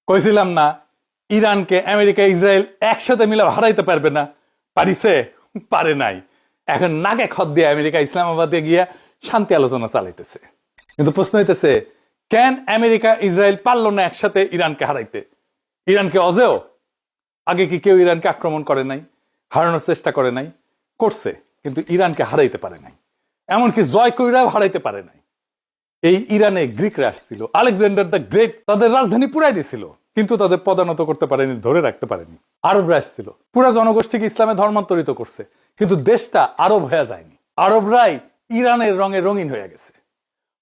কইছিলাম না ইরানকে আমেরিকা ইসরায়েল একসাথে মিলে হারাইতে পারবে না? পারিছে? পারে নাই। এখন নাকে খত দিয়ে আমেরিকা ইসলামাবাদে গিয়া শান্তি আলোচনা চালাইতেছে। কিন্তু প্রশ্ন হইতেছে, কেন আমেরিকা ইসরায়েল পারল না একসাথে ইরানকে হারাইতে? ইরানকে অজেয়? আগে কি কেউ ইরানকে আক্রমণ করে নাই? হারানোর চেষ্টা করে নাই? করছে, কিন্তু ইরানকে হারাইতে পারে নাই। এমনকি জয় কইরাও হারাইতে পারে নাই। এই ইরানে গ্রিকরা আসছিল, আলেকজান্ডার দ্য গ্রেট তাদের রাজধানী পুরাই দিছিল, কিন্তু তাদের পদানত করতে পারেনি, ধরে রাখতে পারেনি। আরবরা আসছিল, পুরা জনগোষ্ঠীকে ইসলামে ধর্মান্তরিত করছে, কিন্তু দেশটা আরব হয়ে যায়নি। আরবরাই ইরানের রঙে রঙিন হয়ে গেছে।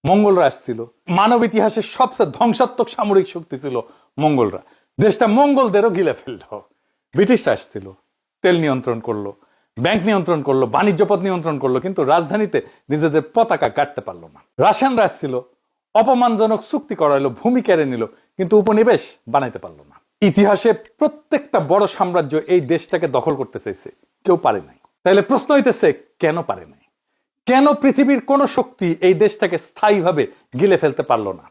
মঙ্গলরা আসছিল, মানব ইতিহাসের সবচেয়ে ধ্বংসাত্মক সামরিক শক্তি ছিল মঙ্গলরা। দেশটা মঙ্গলদেরও গিলে ফেলল। ব্রিটিশরা আসছিল, তেল নিয়ন্ত্রণ করলো, ব্যাংক নিয়ন্ত্রণ করলো, বাণিজ্য পথ নিয়ন্ত্রণ করলো, কিন্তু রাজধানীতে নিজেদের পতাকা কাটতে পারলো না। রাশিয়ানরা আসছিল, অপমানজনক চুক্তি করাইলো, ভূমি কেড়ে নিল, কিন্তু উপনিবেশ বানাইতে পারলো না। ইতিহাসে প্রত্যেকটা বড় সাম্রাজ্য এই দেশটাকে দখল করতে চাইছে, কেউ পারে নাই। তাইলে প্রশ্ন হইতেছে, কেন পারে নাই? কেন পৃথিবীর কোন শক্তি এই দেশটাকে স্থায়ীভাবে গিলে ফেলতে পারলো না,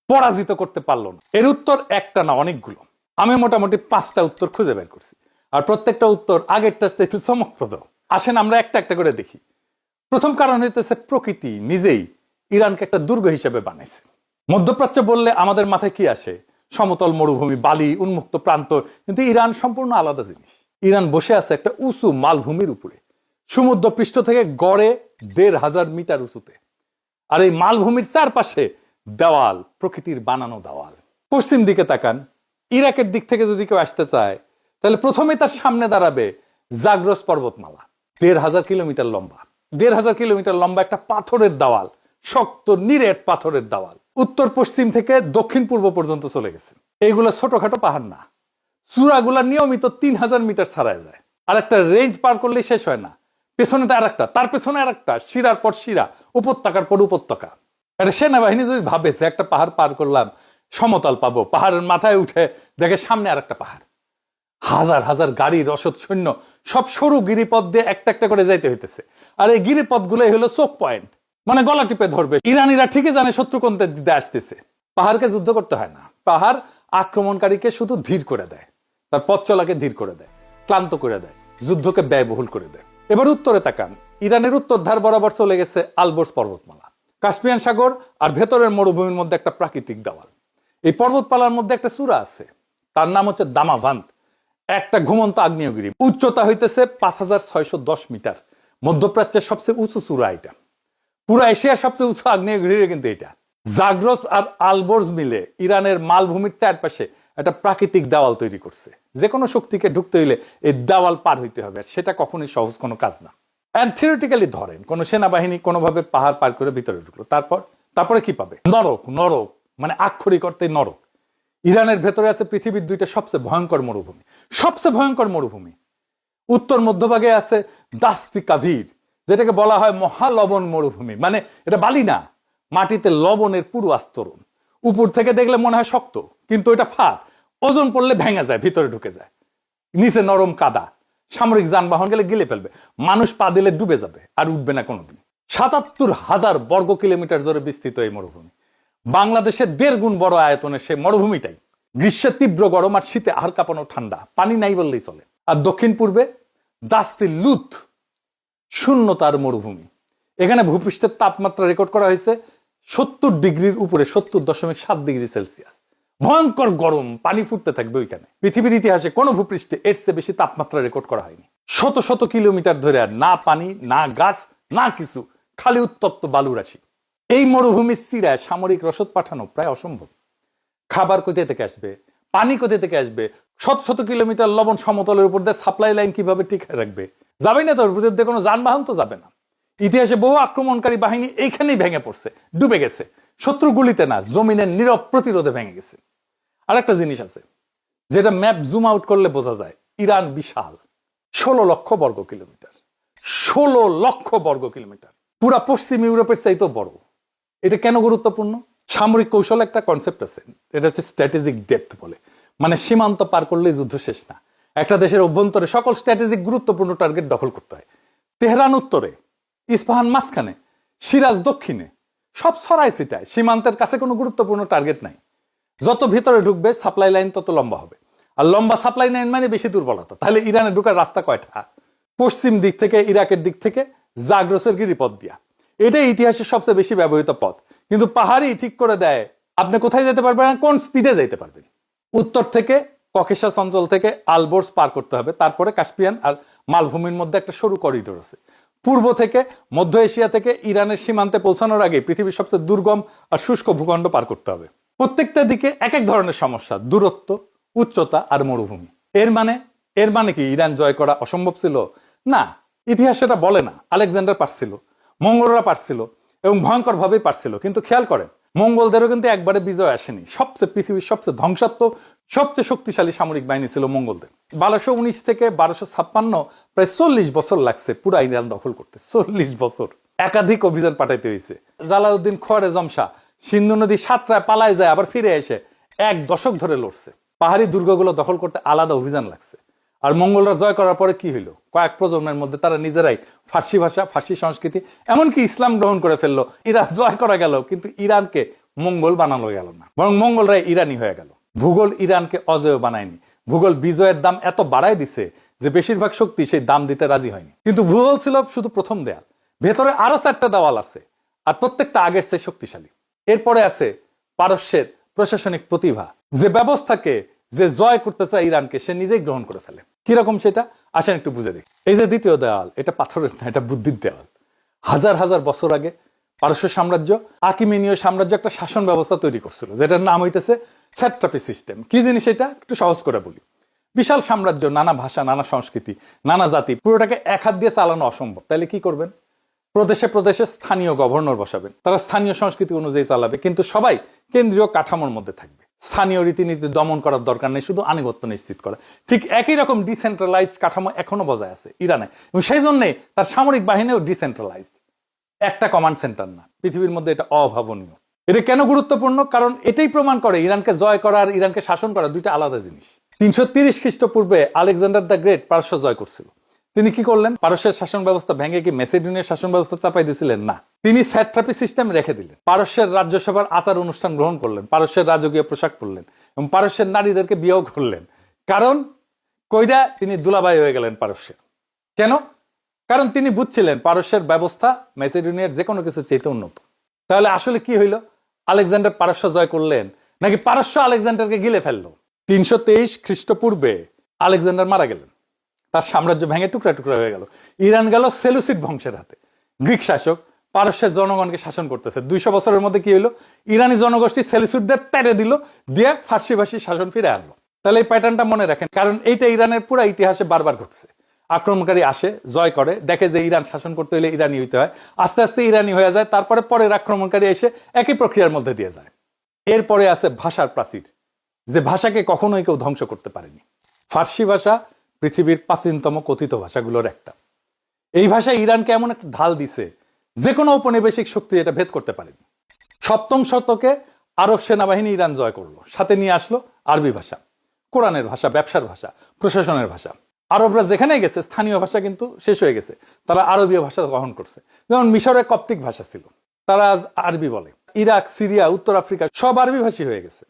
পরাজিত করতে পারলো না? এর উত্তর একটা না, অনেকগুলো। আমি মোটামুটি 5টা উত্তর খুঁজে বের করছি, আর প্রত্যেকটা উত্তর আগেরটা চেয়ে চমকপ্রদ। আসেন আমরা একটা একটা করে দেখি। প্রথম কারণ হইতেছে, প্রকৃতি নিজেই ইরানকে একটা দুর্গ হিসেবে বানাইছে। মধ্যপ্রাচ্য বললে আমাদের মাথায় কি আসে? সমতল মরুভূমি, বালি, উন্মুক্ত প্রান্ত। কিন্তু ইরান সম্পূর্ণ আলাদা জিনিস। ইরান বসে আছে একটা উঁচু মালভূমির উপরে, সমুদ্র পৃষ্ঠ থেকে গড়ে 1500 মিটার উঁচুতে। আর এই মালভূমির চারপাশে দেওয়াল, প্রকৃতির বানানো দেওয়াল। পশ্চিম দিকে তাকান, ইরাকের দিক থেকে যদি কেউ আসতে চায়, তাহলে প্রথমে তার সামনে দাঁড়াবে জাগ্রস পর্বতমালা, 1500 কিলোমিটার লম্বা। 1500 কিলোমিটার লম্বা একটা পাথরের দেওয়াল, শক্ত নিরেট পাথরের দেওয়াল, উত্তর পশ্চিম থেকে দক্ষিণ পূর্ব পর্যন্ত চলে গেছে। এইগুলো ছোটখাটো পাহাড় না, চূড়াগুলা নিয়মিত 3000 মিটার ছাড়ায় যায়। আর একটা রেঞ্জ পার করলেই শেষ হয় না, পেছনে আর একটা, তার পেছনে আর একটা, শিরার পর শিরা, উপত্যকার পর উপত্যকা। একটা সেনাবাহিনী যদি ভাবে যে একটা পাহাড় পার করলাম, সমতল পাবো, পাহাড়ের মাথায় উঠে দেখে সামনে আর একটা পাহাড়, হাজার হাজার গাড়ি, রসদ, সৈন্য, সব সরু গিরিপথ দিয়ে একটা একটা করে যাইতে হইতেছে। আর এই গিরিপথ গুলোই হলো চোক পয়েন্ট, মানে গলা টিপে ধরবে। ইরানিরা ঠিকই জানে শত্রু কোন দিকে আসতেছে। পাহাড়কে যুদ্ধ করতে হয় না, পাহাড় আক্রমণকারীকে শুধু ধীর করে দেয়, তার পথ চলাকে ধীর করে দেয়, ক্লান্ত করে দেয়, যুদ্ধকে ব্যয়বহুল করে দেয়। এবার উত্তরে তাকান, ইরানের উত্তর ধার বরাবর চলে গেছে আলবোর্স পর্বতমালা, কাস্পিয়ান সাগর আর ভেতরের মরুভূমির মধ্যে একটা প্রাকৃতিক দেওয়াল। এই পর্বতমালার মধ্যে একটা চূড়া আছে, তার নাম হচ্ছে দামাভান্ত, একটা ঘুমন্ত আগ্নেয়গিরি। উচ্চতা হইতেছে 5610 মিটার। মধ্যপ্রাচ্যের সবচেয়ে উঁচু চূড়া এটা। পুরো এশিয়ার সবচেয়ে উঁচু আগ্নেয়গিরি কিন্তু এটা। জাগ্রস আর আলবোর্জ মিলে ইরানের মালভূমির চারপাশে একটা প্রাকৃতিক দেওয়াল তৈরি করছে। যে কোনো শক্তিকে ঢুকতে হইলে এই দেওয়াল পার হইতে হবে, আর সেটা কখনোই সহজ কোনো কাজ না। এন্ড থিওরিটিক্যালি ধরেন কোন সেনাবাহিনী কোনোভাবে পাহাড় পার করে ভিতরে ঢুকলো, তারপরে কি পাবে? নরক। নরক মানে আক্ষরিক অর্থে নরক। ইরানের ভেতরে আছে পৃথিবীর 2টা সবচেয়ে ভয়ঙ্কর মরুভূমি, সবচেয়ে ভয়ঙ্কর মরুভূমি। উত্তর মধ্যভাগে আছে দাস্তি কাভির, যেটাকে বলা হয় মহালবণ মরুভূমি। মানে এটা বালি না, মাটিতে লবণের পুরো আস্তরণ। উপর থেকে দেখলে মনে হয় শক্ত, কিন্তু এটা ফাঁদ, ওজন পড়লে ভেঙে যায়, ভিতরে ঢুকে যায়। নিচে নরম কাদা, সামরিক যানবাহন গেলে গিলে ফেলবে, মানুষ পা দিলে ডুবে যাবে, আর উঠবে না কোনোদিন। 77,000 বর্গ কিলোমিটার জুড়ে বিস্তৃত এই মরুভূমি। বাংলাদেশের 1.5 গুণ বড় আয়তনের সেই মরুভূমিটাই গ্রীষ্মে তীব্র গরম আর শীতে আর কাঁপানো ঠান্ডা, পানি নাই বললেই চলে। আর দক্ষিণ পূর্বে দাস্তি লুত, শূন্যতার মরুভূমি। এখানে ভূপৃষ্ঠের তাপমাত্রা রেকর্ড করা হয়েছে 70 ডিগ্রির উপরে, 70.7 ডিগ্রি সেলসিয়াস। ভয়ঙ্কর গরম, পানি ফুটতে থাকবে ওইখানে। পৃথিবীর ইতিহাসে কোনো ভূপৃষ্ঠে এর চেয়ে বেশি তাপমাত্রা রেকর্ড করা হয়নি। শত শত কিলোমিটার ধরে আর না পানি, না গাছ, না কিছু, খালি উত্তপ্ত বালু রাশি। এই মরুভূমির চিরায় সামরিক রসদ পাঠানো প্রায় অসম্ভব। খাবার কোথা থেকে আসবে, পানি কোথা থেকে আসবে, শত শত কিলোমিটার লবণ সমতলের উপর দিয়ে সাপ্লাই লাইন কিভাবে টিকে রাখবে? যাবে না, তোর উপর দিয়ে কোনো যানবাহন তো যাবে না। ইতিহাসে বহু আক্রমণকারী বাহিনী এইখানেই ভেঙে পড়ছে, ডুবে গেছে। শত্রু গুলিতে না, জমিনের নীরব প্রতিরোধে ভেঙে গেছে। আর একটা জিনিস আছে যেটা ম্যাপ জুম আউট করলে বোঝা যায়, ইরান বিশাল, 16 লক্ষ বর্গ কিলোমিটার। 16 লক্ষ বর্গ কিলোমিটার, পুরা পশ্চিম ইউরোপের চাইতেও বড়। এটা কেন গুরুত্বপূর্ণ? সামরিক কৌশল একটা কনসেপ্ট আছে, এটা হচ্ছে স্ট্র্যাটেজিক ডেপথ বলে। মানে সীমান্ত পার করলেই যুদ্ধ শেষ না, একটা দেশের অভ্যন্তরে সকল স্ট্র্যাটেজিক গুরুত্বপূর্ণ টার্গেট দখল করতে হয়। তেহরান উত্তরে, ইস্পাহান মাঝখানে, সিরাজ দক্ষিণে, সব ছড়ায় ছিটায়, সীমান্তের কাছে কোনো গুরুত্বপূর্ণ টার্গেট নাই। যত ভিতরে ঢুকবে সাপ্লাই লাইন তত লম্বা হবে, আর লম্বা সাপ্লাই লাইন মানে বেশি দুর্বলতা। তাহলে ইরানে ঢুকার রাস্তা কয়টা? পশ্চিম দিক থেকে, ইরাকের দিক থেকে জাগ্রসের গিরিপথ দিয়া। এটাই ইতিহাসের সবচেয়ে বেশি ব্যবহৃত পথ। কিন্তু পাহাড়ি ঠিক করে দেয় আপনি কোথায় যেতে পারবেন না, কোন স্পিডে যেতে পারবেন। উত্তর থেকে ককেশাস অঞ্চল থেকে আলবোর্স পার করতে হবে, তারপরে কাস্পিয়ান আর মালভূমির মধ্যে একটা সরু করিডোর আছে। পূর্ব থেকে মধ্য এশিয়া থেকে ইরানের সীমান্তে পৌঁছানোর আগে পৃথিবীর সবচেয়ে দুর্গম আর শুষ্ক ভূখণ্ড পার করতে হবে। প্রত্যেকটা দিকে এক এক ধরনের সমস্যা, দূরত্ব, উচ্চতা আর মরুভূমি। এর মানে কি ইরান জয় করা অসম্ভব ছিল? না, ইতিহাস সেটা বলে না। আলেকজান্ডার পারছিল, মঙ্গলরা পারছিল, এবং ভয়ঙ্কর ভাবেই পারছিল। কিন্তু খেয়াল করেন, মঙ্গলদেরও কিন্তু একবারে বিজয় আসেনি। পৃথিবীর সবচেয়ে ধ্বংসাত্মক, সবচেয়ে শক্তিশালী সামরিক বাহিনী ছিল মঙ্গলদের। 1219 থেকে 1256, প্রায় 40 বছর লাগছে পুরা ইরান দখল করতে। 40 বছর, একাধিক অভিযান পাঠাইতে হয়েছে। জালাউদ্দিন খোয়ারেজম শাহ সিন্ধু নদী সাতরায় পালায় যায়, আবার ফিরে এসে 1 দশক ধরে লড়ছে। পাহাড়ি দুর্গগুলো দখল করতে আলাদা অভিযান লাগছে। আর মঙ্গলরা জয় করার পরে কি হইলো? কয়েক প্রজন্মের মধ্যে তারা নিজেরাই ফার্সি ভাষা, ফার্সি সংস্কৃতি, এমনকি ইসলাম গ্রহণ করে ফেললো। ইরান জয় করা গেল, কিন্তু ইরানকে মঙ্গল বানানো গেল না, বরং মঙ্গলরাই ইরানি হয়ে গেল। ভূগোল ইরানকে অজেয় বানায়নি, ভূগোল বিজয়ের দাম এত বাড়ায় দিছে যে বেশিরভাগ শক্তি সেই দাম দিতে রাজি হয়নি। কিন্তু ভূগোল ছিল শুধু প্রথম দেয়াল, ভেতরে আরো 4টা দেওয়াল আছে, আর প্রত্যেকটা আগের চেয়ে শক্তিশালী। এরপরে আছে পারস্যের প্রশাসনিক প্রতিভা, যে ব্যবস্থাকে যে জয় করতে চায় ইরানকে, সে নিজেই গ্রহণ করে ফেলে। কিরকম সেটা আসেন একটু বুঝে দেখি। এই যে দ্বিতীয় দেওয়াল, এটা পাথরের না, এটা বুদ্ধির দেওয়াল। হাজার হাজার বছর আগে পারস্য সাম্রাজ্য, আকিমেনীয় সাম্রাজ্য একটা শাসন ব্যবস্থা তৈরি করছিল, যেটার নাম হইতেছে স্যাট্রাপি সিস্টেম। কি জিনিস এটা একটু সহজ করে বলি। বিশাল সাম্রাজ্য, নানা ভাষা, নানা সংস্কৃতি, নানা জাতি, পুরোটাকে এক হাত দিয়ে চালানো অসম্ভব। তাহলে কি করবেন? প্রদেশে প্রদেশে স্থানীয় গভর্নর বসাবেন, তারা স্থানীয় সংস্কৃতি অনুযায়ী চালাবে, কিন্তু সবাই কেন্দ্রীয় কাঠামোর মধ্যে থাকবে। স্থানীয় রীতিনীতি দমন করার দরকার নেই, শুধু আনুগত্য নিশ্চিত করা। ঠিক একই রকম ডিসেন্ট্রালাইজড কাঠামো এখনো বজায় আছে ইরানে, এবং সেই জন্যই তার সামরিক বাহিনীও ডিসেন্ট্রালাইজড। একটা কমান্ড সেন্টার না, পৃথিবীর মধ্যে এটা অভাবনীয়। এটা কেন গুরুত্বপূর্ণ? কারণ এটাই প্রমাণ করে ইরানকে জয় করা আর ইরানকে শাসন করা দুইটা আলাদা জিনিস। 330 খ্রিস্টপূর্বে আলেকজান্ডার দ্য গ্রেট পারস্য জয় করছিল। তিনি কি করলেন? পারস্যের শাসন ব্যবস্থা ভেঙে কি মেসিডোনিয়ার শাসন ব্যবস্থা চাপাই দিয়েছিলেন? না, তিনি স্যাট্রাপি সিস্টেম রেখে দিলেন। পারস্যের রাজ্যসভার আচার অনুষ্ঠান গ্রহণ করলেন, পারস্যের রাজকীয় পোশাক পরলেন, এবং পারস্যের নারীদেরকে বিয়েও করলেন। কারণ কইরা তিনি দুলাভাই হয়ে গেলেন পারস্যের। কেন? কারণ তিনি বুঝছিলেন পারস্যের ব্যবস্থা মেসিডোনিয়ার যে কোনো কিছু চাইতে উন্নত। তাহলে আসলে কি হইল? আলেকজান্ডার পারস্য জয় করলেন, নাকি পারস্য আলেকজান্ডারকে গিলে ফেললো? 323 খ্রিস্টপূর্বে আলেকজান্ডার মারা গেলেন, তার সাম্রাজ্য ভেঙে টুকরা টুকরা হয়ে গেল। ইরান গেল সেলুসিড বংশের হাতে। গ্রিক শাসক পারস্যের জনগণকে শাসন করতেছে। 200 বছরের মধ্যে কি হইলো? ইরানি জনগোষ্ঠী সেলুসিডদের তেড়ে দিল, দিয়ে ফার্সি ভাষী শাসন ফিরে আনলো। তাহলে এই প্যাটার্নটা মনে রাখেন, কারণ এইটা ইরানের পুরো ইতিহাসে বারবার ঘটছে। আক্রমণকারী আসে, জয় করে, দেখে যে ইরান শাসন করতে হলে ইরানি হইতে হয়, আস্তে আস্তে ইরানি হয়ে যায়, তারপরে পরের আক্রমণকারী এসে একই প্রক্রিয়ার মধ্যে দিয়ে যায়। এরপরে আছে ভাষার প্রাচীর, যে ভাষাকে কখনোই কেউ ধ্বংস করতে পারেনি। ফার্সি ভাষা পৃথিবীর প্রাচীনতম কথিত ভাষাগুলোর একটা। এই ভাষা ইরানকে এমন একটা ঢাল দিছে, যে কোনো ঔপনিবেশিক শক্তি এটা ভেদ করতে পারেনি। 7ম শতকে আরব সেনাবাহিনী ইরান জয় করলো, সাথে নিয়ে আসলো আরবি ভাষা, কোরআনের ভাষা, ব্যবসার ভাষা, প্রশাসনের ভাষা। আরবরা যেখানে গেছে স্থানীয় ভাষা কিন্তু শেষ হয়ে গেছে, তারা আরবীয় ভাষা গ্রহণ করছে। যেমন মিশরের কপ্টিক ভাষা ছিল, তারা আজ আরবি বলে। ইরাক, সিরিয়া, উত্তর আফ্রিকা সব আরবি ভাষী হয়ে গেছে।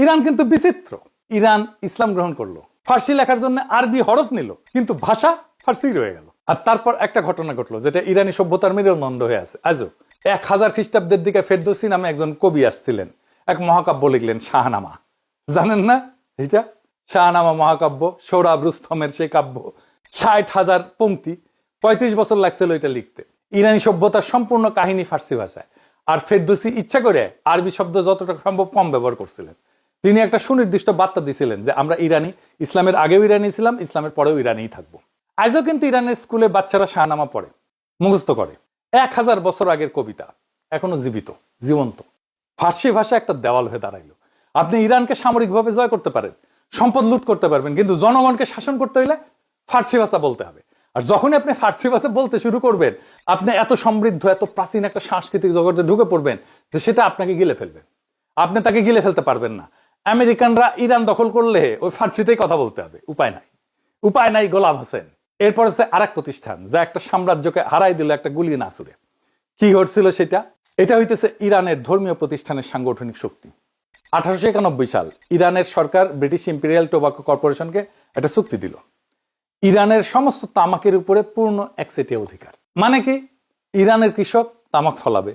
ইরান কিন্তু বিচিত্র। ইরান ইসলাম গ্রহণ করলো, ফার্সি লেখার জন্য আরবি হরফ নিল, কিন্তু ভাষা ফার্সি রয়ে গেল। আর তারপর একটা ঘটনা ঘটলো, যেটা ইরানি সভ্যতার মেরুদণ্ড হয়ে আছে আজও। 1000 খ্রিস্টাব্দের দিকে ফেরদৌসি নামে একজন কবি আসছিলেন, এক মহাকাব্য লিখলেন, শাহনামা। জানেন না এইটা? শাহনামা মহাকাব্য, সৌরভ রুস্তমের সেই কাব্য, 60,000 পংক্তি, 35 বছর লাগছিল এটা লিখতে। ইরানি সভ্যতার সম্পূর্ণ কাহিনী ফার্সি ভাষায়। আর ফেরদৌসি ইচ্ছা করে আরবি শব্দ যতটা সম্ভব কম ব্যবহার করছিলেন। তিনি একটা সুনির্দিষ্ট বার্তা দিছিলেন যে আমরা ইরানি, ইসলামের আগেও ইরানি ছিলাম, ইসলামের পরেও ইরানিই থাকবো। আজও কিন্তু ইরানের স্কুলে বাচ্চারা শাহনামা পড়ে, মুখস্থ করে। 1000 বছর আগের কবিতা এখনো জীবন্ত। ফার্সি ভাষা একটা দেওয়াল হয়ে দাঁড়াইলো। আপনি ইরানকে সামরিকভাবে জয় করতে পারেন, সম্পদ লুট করতে পারবেন, কিন্তু জনগণকে শাসন করতে হলে ফার্সি ভাষা বলতে হবে। আর যখনই আপনি ফার্সি ভাষা বলতে শুরু করবেন, আপনি এত সমৃদ্ধ, এত প্রাচীন একটা সাংস্কৃতিক জগতে ঢুকে পড়বেন যে সেটা আপনাকে গিলে ফেলবে। আপনি তাকে গিলে ফেলতে পারবেন না। আমেরিকানরা ইরান দখল করলে ওই ফার্সিতেই কথা বলতে হবে, উপায় নাই। গোলাম হোসেন। এরপর হচ্ছে আরেক প্রতিষ্ঠান, যা একটা সাম্রাজ্যকে হারাই দিল একটা গুলি না ছুড়ে। কি ঘটছিল সেটা? এটা হইতেছে ইরানের ধর্মীয় প্রতিষ্ঠানের সাংগঠনিক শক্তি। 1891 সাল ইরানের সরকার ব্রিটিশ ইম্পেরিয়াল টোবাকো কর্পোরেশনকে একটা চুক্তি দিল ইরানের সমস্ত তামাকের উপরে পূর্ণ একচেটিয়া অধিকার। মানে কি, ইরানের কৃষক তামাক ফলাবে,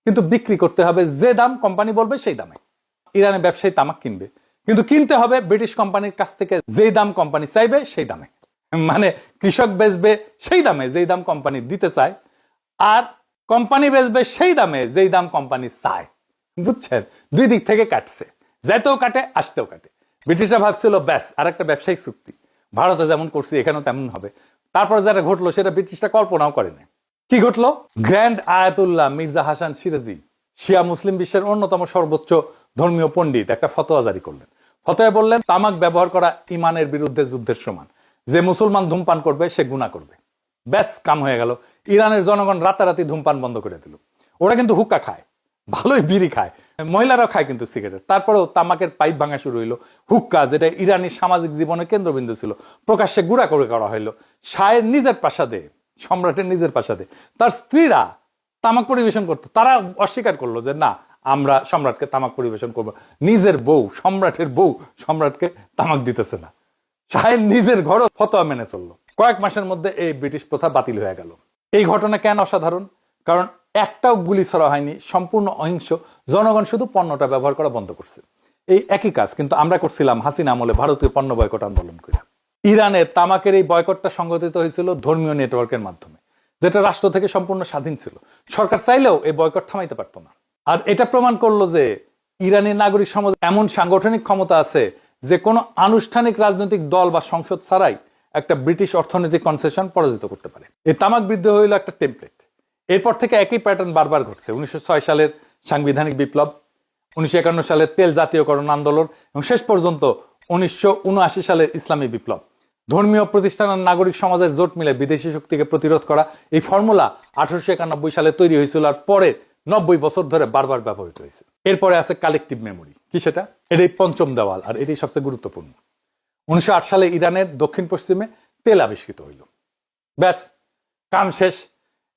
কিন্তু বিক্রি করতে হবে যে দাম কোম্পানি বলবে সেই দামে। ইরানের ব্যবসায়ী তামাক কিনবে, কিন্তু কিনতে হবে ব্রিটিশ কোম্পানির কাছ থেকে যেই দাম কোম্পানি চাইবে সেই দামে। মানে কৃষক বেচবে সেই দামে যেই দাম কোম্পানি দিতে চায়, আর কোম্পানি বেচবে সেই দামে যেই দাম কোম্পানি চায়। বুঝছেন, দুই দিক থেকে কাটছে, যেতেও কাটে আসতেও কাটে। ব্রিটিশরা ভাবছিল ব্যাস আর একটা ব্যবসায়িক চুক্তি, ভারতে যেমন করছি এখানেও তেমন হবে। তারপর যেটা ঘটলো সেটা ব্রিটিশরা কল্পনাও করেনি। কি ঘটলো? গ্র্যান্ড আয়াতুল্লাহ মির্জা হাসান সিরাজি, শিয়া মুসলিম বিশ্বের অন্যতম সর্বোচ্চ ধর্মীয় পণ্ডিত, একটা ফতোয়া জারি করলেন। ফতোয়ায় বললেন তামাক ব্যবহার করা ইমানের বিরুদ্ধে যুদ্ধের সমান, যে মুসলমান ধূমপান করবে সে গুনাহ করবে। ব্যাস কাম হয়ে গেল। ইরানের জনগণ রাতারাতি ধূমপান বন্ধ করে দিল। ওরা কিন্তু হুক্কা খায়, ভালোই বিড়ি খায়, মহিলারাও খায় কিন্তু সিগারেট। তারপরেও তামাকের পাইপ ভাঙা শুরু হইলো। হুক্কা, যেটা ইরানি সামাজিক জীবনের কেন্দ্রবিন্দু ছিল, প্রকাশ্যে গুড়া করে করা হইলো। শাহের নিজের প্রাসাদে, সম্রাটের নিজের প্রাসাদে তার স্ত্রীরা তামাক পরিবেশন করতো। তারা অস্বীকার করলো যে না, আমরা সম্রাটকে তামাক পরিবেশন করবো। নিজের বউ, সম্রাটের বউ সম্রাটকে তামাক দিতেছে না। শাহের নিজের ঘরও ফতোয়া মেনে চললো। কয়েক মাসের মধ্যে এই ব্রিটিশ প্রথা বাতিল হয়ে গেল। এই ঘটনা কেন অসাধারণ? কারণ একটাও গুলি ছড়া হয়নি, সম্পূর্ণ অহিংস। জনগণ শুধু পণ্যটা ব্যবহার করা বন্ধ করছে। এই একই কাজ কিন্তু আমরা করছিলাম হাসিনা আমলে ভারতীয় পণ্য বয়কট আন্দোলন করে। ইরানের তামাকের এই বয়কটটা সংগঠিত হয়েছিল ধর্মীয় নেটওয়ার্কের মাধ্যমে, যেটা রাষ্ট্র থেকে সম্পূর্ণ স্বাধীন ছিল। সরকার চাইলেও এই বয়কট থামাইতে পারত না। আর এটা প্রমাণ করলো যে ইরানের নাগরিক সমাজ এমন সাংগঠনিক ক্ষমতা আছে যে কোনো আনুষ্ঠানিক রাজনৈতিক দল বা সংসদ ছাড়াই একটা ব্রিটিশ অর্থনৈতিক কনসেশন পরাজিত করতে পারে। এই তামাক বৃদ্ধি হইল একটা টেমপ্লেট। এরপর থেকে একই প্যাটার্ন বারবার ঘটছে। 1906 সালের সাংবিধানিক বিপ্লব, 1951 সালের তেল জাতীয়করণ আন্দোলন এবং শেষ পর্যন্ত 1979 সালের ইসলামী বিপ্লব। ধর্মীয় প্রতিষ্ঠান আর নাগরিক সমাজের জোট মিলে বিদেশি শক্তিকে প্রতিরোধ করা, এই ফর্মুলা 1891 সালে তৈরি হয়েছিল আর পরে 90 বছর ধরে বারবার ব্যবহৃত হয়েছে। এরপরে আছে কালেকটিভ মেমোরি। কি সেটা? এটাই পঞ্চম দেওয়াল, আর এটাই সবচেয়ে গুরুত্বপূর্ণ। 1908 সালে ইরানের দক্ষিণ পশ্চিমে তেল আবিষ্কৃত হইল। ব্যাস কাম শেষ।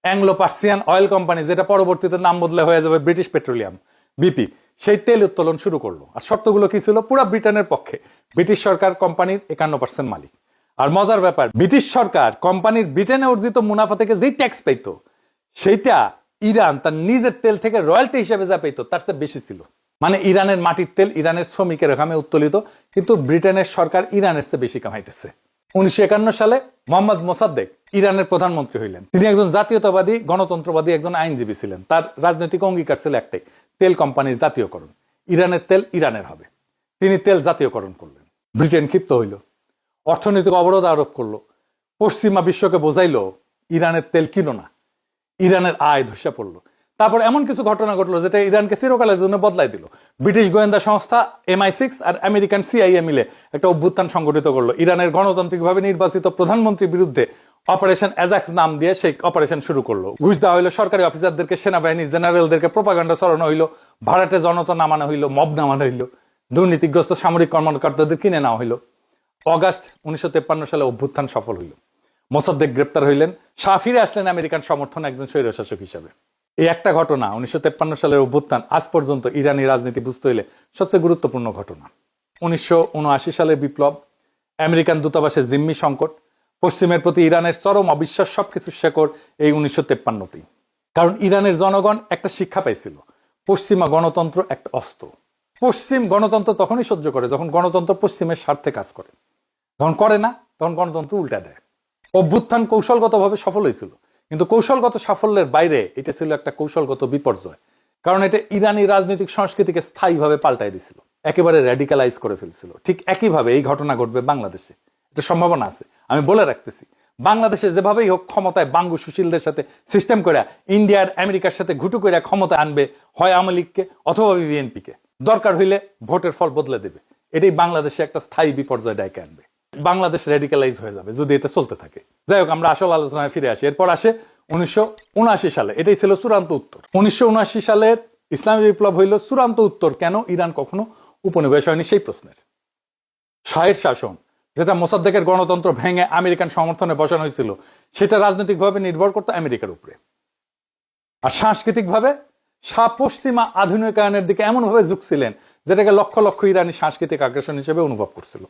অ্যাংলো পার্সিয়ান অয়েল কোম্পানি, যেটা পরবর্তীতে নাম বদলে হয়ে যাবে ব্রিটিশ পেট্রোলিয়াম, বিপি, সেই তেল উত্তোলন শুরু করলো। আর শর্তগুলো কি ছিল? পুরো ব্রিটেনের পক্ষে। ব্রিটিশ সরকার কোম্পানির 51% মালিক। আর মজার ব্যাপার, ব্রিটিশ সরকার কোম্পানির ব্রিটেনে অর্জিত মুনাফা থেকে যেই ট্যাক্স পাইতো, সেইটা ইরান তার নিজের তেল থেকে রয়্যালটি হিসেবে যা পাইতো তার চেয়ে বেশি ছিল। মানে ইরানের মাটির তেল ইরানের শ্রমিকের ঘামে উত্তোলিত, কিন্তু ব্রিটেনের সরকার ইরানের চেয়ে বেশি কামাইতেছে। 1951 সালে মোহাম্মদ মোসাদ্দেক ইরানের প্রধানমন্ত্রী হইলেন। তিনি একজন জাতীয়তাবাদী, গণতন্ত্রবাদী, একজন আইনজীবী ছিলেন। তার রাজনৈতিক অঙ্গীকার ছিল একটাই, তেল কোম্পানির জাতীয়করণ। ইরানের তেল ইরানের হবে। তিনি তেল জাতীয়করণ করলেন। ব্রিটেন ক্ষিপ্ত হইল, অর্থনৈতিক অবরোধ আরোপ করলো, পশ্চিমা বিশ্বকে বোঝাইলো ইরানের তেল কিনো না। ইরানের আয় ধসে পড়লো। তারপর এমন কিছু ঘটনা ঘটলো যেটা ইরানকে চিরকালের জন্য বদলাই দিল। ব্রিটিশ গোয়েন্দা সংস্থা MI6 আর আমেরিকান CIA মিলে একটা অভ্যুত্থান সংগঠিত করলো। ইরানের গণতান্ত্রিকভাবে নির্বাচিত প্রধানমন্ত্রীর বিরুদ্ধে অপারেশন অ্যাজাক্স নাম দিয়ে সেই অপারেশন শুরু করলো। ঘুষ দেওয়া হইলো সরকারি অফিসারদেরকে, সেনাবাহিনীর জেনারেলদেরকে, প্রোপাগান্ডা ছড়ানো হইলো, ভাড়াটে জনতা নামানো হইলো, মব নামানো হইলো, দুর্নীতিগ্রস্ত সামরিক কর্মকর্তাদের কিনে নেওয়া হইলো। অগাস্ট 1953 সালে অভ্যুত্থান সফল হইল। মোসাদ্দেক গ্রেপ্তার হইলেন। শাহ ফিরে আসলেন আমেরিকান সমর্থনে একজন স্বৈরশাসক হিসেবে। এই একটা ঘটনা, 1953 সালের অভ্যুত্থান, আজ পর্যন্ত ইরানি রাজনীতি বুঝতে হইলে সবচেয়ে গুরুত্বপূর্ণ ঘটনা। 1979 সালের বিপ্লব, আমেরিকান দূতাবাসের জিম্মি সংকট, পশ্চিমের প্রতি ইরানের চরম অবিশ্বাস, সবকিছু শেকড় এই 1953তেই। কারণ ইরানের জনগণ একটা শিক্ষা পাইছিল, পশ্চিমা গণতন্ত্র একটা অস্ত্র। পশ্চিম গণতন্ত্র তখনই সহ্য করে যখন গণতন্ত্র পশ্চিমের স্বার্থে কাজ করে। যখন করে না তখন গণতন্ত্র উল্টা দেয়। অভ্যুত্থান কৌশলগতভাবে সফল হয়েছিল, কিন্তু কৌশলগত সাফল্যের বাইরে এটা ছিল একটা কৌশলগত বিপর্যয়। কারণ এটা ইরানি রাজনৈতিক সংস্কৃতিকে স্থায়ীভাবে পাল্টাই দিছিল, একেবারে র্যাডিক্যালাইজ করে ফেলছিল। ঠিক একইভাবে এই ঘটনা ঘটবে বাংলাদেশে, এটা সম্ভাবনা আছে। আমি বলে রাখতেছি, বাংলাদেশে যেভাবেই হোক ক্ষমতায় বাঙ্গু সুশীলদের সাথে সিস্টেম করে ইন্ডিয়ার আমেরিকার সাথে ঘুটু করে ক্ষমতা আনবে, হয় আওয়ামী লীগকে অথবা বিএনপিকে। দরকার হইলে ভোটের ফল বদলে দেবে। এটাই বাংলাদেশে একটা স্থায়ী বিপর্যয় ডেকে আনবে। বাংলাদেশ র্যাডিক্যালাইজ হয়ে যাবে যদি এটা চলতে থাকে। যাই হোক, আমরা আসল আলোচনায় ফিরে আসি। এরপর আসে 1979 সালে। এটাই ছিল চূড়ান্ত উত্তর। 1979 সালের ইসলামী বিপ্লব হইল চূড়ান্ত উত্তর কেন ইরান কখনো উপনিবেশ হয়নি সেই প্রশ্নের। শাহের শাসন, যেটা মোসাদ্দেকের গণতন্ত্র ভেঙে আমেরিকান সমর্থনে বসানো হয়েছিল, সেটা রাজনৈতিকভাবে নির্ভর করতো আমেরিকার উপরে। আর সাংস্কৃতিকভাবে শাহ পশ্চিমা আধুনিকায়নের দিকে এমনভাবে ঝুঁকছিলেন যেটাকে লক্ষ লক্ষ ইরানি সাংস্কৃতিক আগ্রাসন হিসেবে অনুভব করছিল।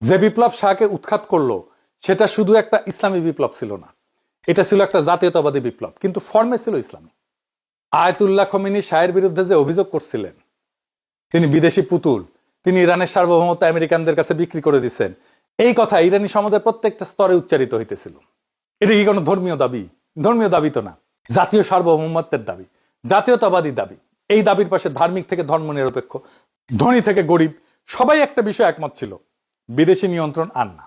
যে বিপ্লব শাহকে উৎখাত করলো সেটা শুধু একটা ইসলামী বিপ্লব ছিল না, এটা ছিল একটা জাতীয়তাবাদী বিপ্লব, কিন্তু ফর্মে ছিল ইসলামী। আয়াতুল্লাহ খমেনি শাহের বিরুদ্ধে যে অভিযোগ করছিলেন তিনি বিদেশি পুতুল, তিনি ইরানের সার্বভৌমত্ব আমেরিকানদের কাছে বিক্রি করে দিচ্ছেন, এই কথা ইরানি সমাজের প্রত্যেকটা স্তরে উচ্চারিত হইতেছিল। এটা কি কোনো ধর্মীয় দাবি? ধর্মীয় দাবি তো না, জাতীয় সার্বভৌমত্বের দাবি, জাতীয়তাবাদী দাবি। এই দাবির পাশে ধার্মিক থেকে ধর্ম নিরপেক্ষ, ধনী থেকে গরিব সবাই একটা বিষয় একমত ছিল, বিদেশি নিয়ন্ত্রণ আর না।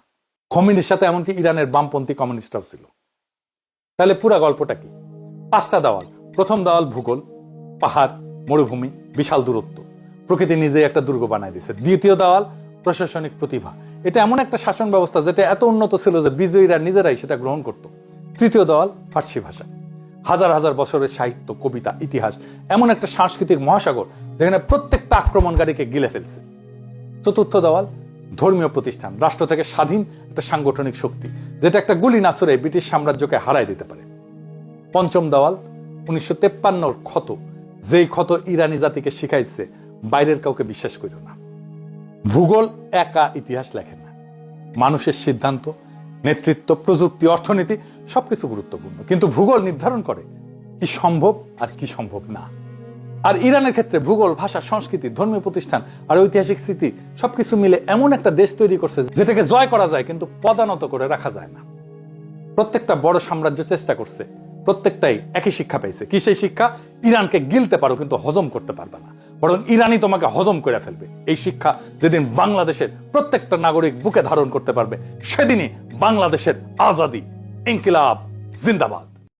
খমেনির সাথে এমনকি ইরানের বামপন্থী কমিউনিস্টরাও ছিল। তাহলে পুরা গল্পটা কি? 5টা দেওয়াল। প্রথম দেওয়াল ভূগোল, পাহাড়, মরুভূমি, বিশাল দূরত্ব, প্রকৃতি নিজেই একটা দুর্গ বানায় দিছে। দ্বিতীয় দেওয়াল প্রশাসনিক প্রতিভা, এটা এমন একটা শাসন ব্যবস্থা যেটা এত উন্নত ছিল যে বিজয়ীরা নিজেরাই সেটা গ্রহণ করত। তৃতীয় দেওয়াল ফার্সি ভাষা, হাজার হাজার বছরের সাহিত্য, কবিতা, ইতিহাস, এমন একটা সাংস্কৃতিক মহাসাগর যেখানে প্রত্যেকটা আক্রমণকারীকে গিলে ফেলছে। চতুর্থ দেওয়াল ধর্মীয় প্রতিষ্ঠান, রাষ্ট্র থেকে স্বাধীন একটা সাংগঠনিক শক্তি যেটা একটা গুলি না ছুড়ে ব্রিটিশ সাম্রাজ্যকে হারাই দিতে পারে। পঞ্চম দেওয়াল 1953 ক্ষত, যেই ক্ষত ইরানি জাতিকে শিখাইছে বাইরের কাউকে বিশ্বাস করিও না। ভূগোল একা ইতিহাস লেখে না, মানুষের সিদ্ধান্ত, নেতৃত্ব, প্রযুক্তি, অর্থনীতি সবকিছু গুরুত্বপূর্ণ, কিন্তু ভূগোল নির্ধারণ করে কি সম্ভব আর কি সম্ভব না। আর ইরানের ক্ষেত্রে ভূগোল, ভাষা, সংস্কৃতি, ধর্মীয় প্রতিষ্ঠান আর ঐতিহাসিক স্মৃতি সবকিছু মিলে এমন একটা দেশ তৈরি করছে যেটাকে জয় করা যায় কিন্তু পদানত করে রাখা যায় না। প্রত্যেকটা বড় সাম্রাজ্য চেষ্টা করছে, প্রত্যেকটাই একই শিক্ষা পাইছে। কি সেই শিক্ষা? ইরানকে গিলতে পারো কিন্তু হজম করতে পারবে না, বরং ইরানই তোমাকে হজম করে ফেলবে। এই শিক্ষা যেদিন বাংলাদেশের প্রত্যেকটা নাগরিক বুকে ধারণ করতে পারবে সেদিনই বাংলাদেশের আজাদি। ইনকিলাব জিন্দাবাদ।